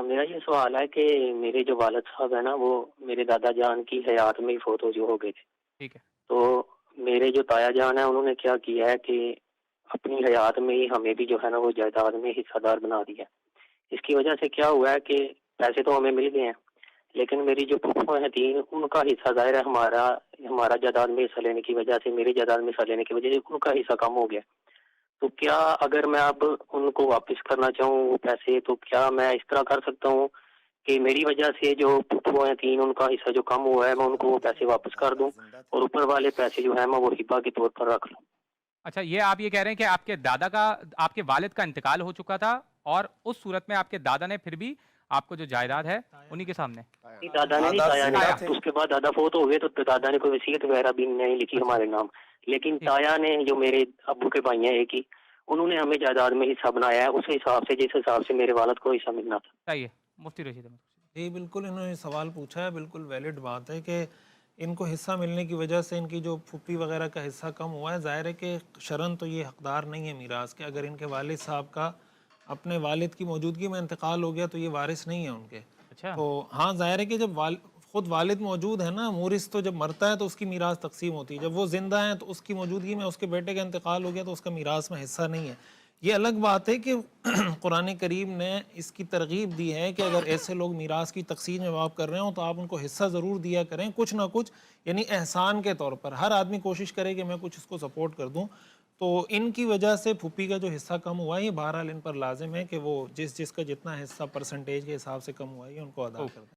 میرا یہ سوال ہے کہ میرے جو والد صاحب ہیں نا وہ میرے دادا جان کی حیات میں ہی فوت ہو گئے تھے. ٹھیک ہے. تو میرے جو تایا جان ہیں انہوں نے کیا کیا ہے کہ اپنی حیات میں ہی ہمیں بھی جو ہے نا وہ جائیداد میں حصہ دار بنا دیا. اس کی وجہ سے کیا ہوا ہے کہ پیسے تو ہمیں مل گئے ہیں لیکن میری جو پھوپھو ہیں تین ان کا حصہ ظاہر ہے ہمارا جائیداد میں حصہ لینے کی وجہ سے میری جائیداد میں حصہ لینے کی وجہ سے ان کا حصہ کم ہو گیا. تو کیا اگر میں اب ان کو واپس کرنا چاہوں وہ پیسے تو کیا میں اس طرح کر سکتا ہوں کہ میری وجہ سے جو پھوپھو ہیں تین ان کا حصہ جو کم ہوا ہے میں ان کو وہ پیسے واپس کر دوں اور اوپر والے پیسے جو ہے میں وہ ہبہ کے طور پر رکھ لوں. اچھا، یہ آپ یہ کہہ رہے ہیں کہ آپ کے دادا کا، آپ کے والد کا انتقال ہو چکا تھا اور اس صورت میں آپ کے دادا نے پھر بھی آپ کو جو جائیداد ہے انہی کے سامنے دادا نے نہیں دادا تایا نے زندہ تھے. اس کے بعد دادا فوت ہو گئے تو دادا نے کوئی وصیت وغیرہ بھی نہیں لکھی اچھا ہمارے نام. لیکن ٹھیک. تایا نے جو میرے ابو کے بھائی ہیں ایک ہی انہوں نے ہمیں جائیداد میں حصہ بنایا ہے اس حساب سے جس حساب سے میرے والد کو حصہ ملنا تھا. صحیح ہے. مفتی رشید احمد. جی بالکل، انہوں نے سوال پوچھا ہے، بالکل ویلڈ بات ہے کہ ان کو حصہ ملنے کی وجہ سے ان کی جو پھوپھی وغیرہ کا حصہ کم ہوا ہے. ظاہر ہے کہ شرعاً تو یہ حقدار نہیں ہے میراث کے. اگر ان کے والد صاحب کا اپنے والد کی موجودگی میں انتقال ہو گیا تو یہ وارث نہیں ہے ان کے. اچھا. تو ہاں ظاہر ہے کہ جب خود والد موجود ہے نا، مورث تو جب مرتا ہے تو اس کی میراث تقسیم ہوتی ہے. جب وہ زندہ ہیں تو اس کی موجودگی میں اس کے بیٹے کا انتقال ہو گیا تو اس کا میراث میں حصہ نہیں ہے. یہ الگ بات ہے کہ قرآن کریم نے اس کی ترغیب دی ہے کہ اگر ایسے لوگ میراث کی تقسیم میں آپ کر رہے ہوں تو آپ ان کو حصہ ضرور دیا کریں، کچھ نہ کچھ، یعنی احسان کے طور پر. ہر آدمی کوشش کرے کہ میں کچھ اس کو سپورٹ کر دوں. تو ان کی وجہ سے پھوپھی کا جو حصہ کم ہوا ہے یہ بہرحال ان پر لازم ہے کہ وہ جس کا جتنا حصہ پرسنٹیج کے حساب سے کم ہوا ہے یہ ان کو ادا کر دیں.